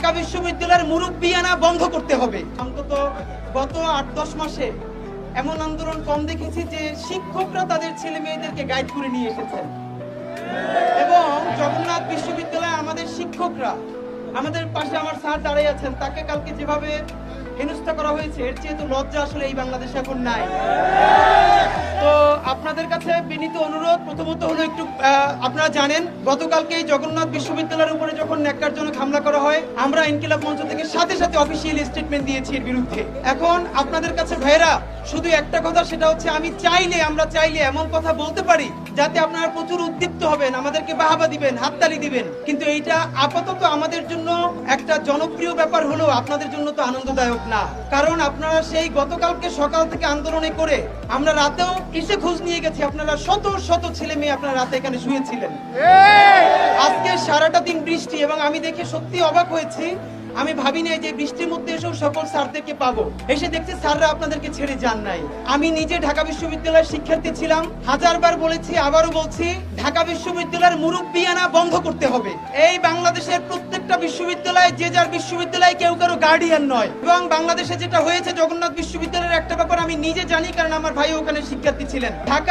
ঢাকা বিশ্ববিদ্যালয়ের মুরব্বিয়ানা বন্ধ করতে হবে। অন্তত গত 8-10 মাসে এমন আন্দোলন কম দেখেছি যে শিক্ষকরা তাদের ছেলে মেয়েদেরকে গাইড করে নিয়ে এসেছেন এবং জগন্নাথ বিশ্ববিদ্যালয়ে আমাদের শিক্ষকরা, আমাদের পাশে আমার স্যার দাঁড়িয়ে আছেন, তাকে কালকে যেভাবে হেনস্থা করা হয়েছে এর চেয়ে তো লজ্জা আসলে এই বাংলাদেশে এখন নাই। তো আপনাদের কাছে বিনীত অনুরোধ, প্রথমত হলো একটু আপনারা জানেন গতকালকে এই জগন্নাথ বিশ্ববিদ্যালয়ের উপরে যখন ন্যাক্কারজনক হামলা করা হয়, আমরা ইনকিলাব মঞ্চ থেকে সাথে সাথে অফিসিয়াল স্টেটমেন্ট দিয়েছি এর বিরুদ্ধে। এখন আপনাদের কাছে ভাইরা শুধু একটা কথা, সেটা হচ্ছে আমরা চাইলে এমন কথা বলতে পারি যাতে আপনারা প্রচুর উদ্দীপ্ত হবেন, আমাদেরকে বাহাবা দিবেন, হাততালি দিবেন, কিন্তু এইটা আপাতত আমাদের জন্য একটা জনপ্রিয় ব্যাপার হলো আপনাদের জন্য তো আনন্দদায়ক না। কারণ আপনারা সেই গতকালকে সকাল থেকে আন্দোলনে করে আমরা রাতেও এসে খোঁজ নিয়ে গেছি, আপনারা শত শত ছেলে মেয়ে আপনারা রাতে এখানে শুয়েছিলেন। আজকে সারাটা দিন বৃষ্টি এবং আমি দেখে সত্যি অবাক হয়েছি। আমি ভাবি নাই যে বৃষ্টির মধ্যে এসেও সকল স্যারদেরকে পাবো, এসে দেখছি স্যাররা আপনাদেরকে ছেড়ে যান নাই। আমি নিজে ঢাকা বিশ্ববিদ্যালয়ের শিক্ষার্থী ছিলাম, হাজারবার বলেছি, আবারও বলছি, ঢাকা বিশ্ববিদ্যালয়ের মুরব্বিয়ানা বন্ধ করতে হবে। এই বাংলাদেশের প্রত্যেকটা বিশ্ববিদ্যালয় যে যার বিশ্ববিদ্যালয়, কেউ কারো গার্ডিয়ান নয়। এবং বাংলাদেশে যেটা হয়েছে জগন্নাথ বিশ্ববিদ্যালয়ের একটা ব্যাপার আমি নিজে জানি, কারণ আমার ভাই ওখানে শিক্ষার্থী ছিলেন। ঢাকা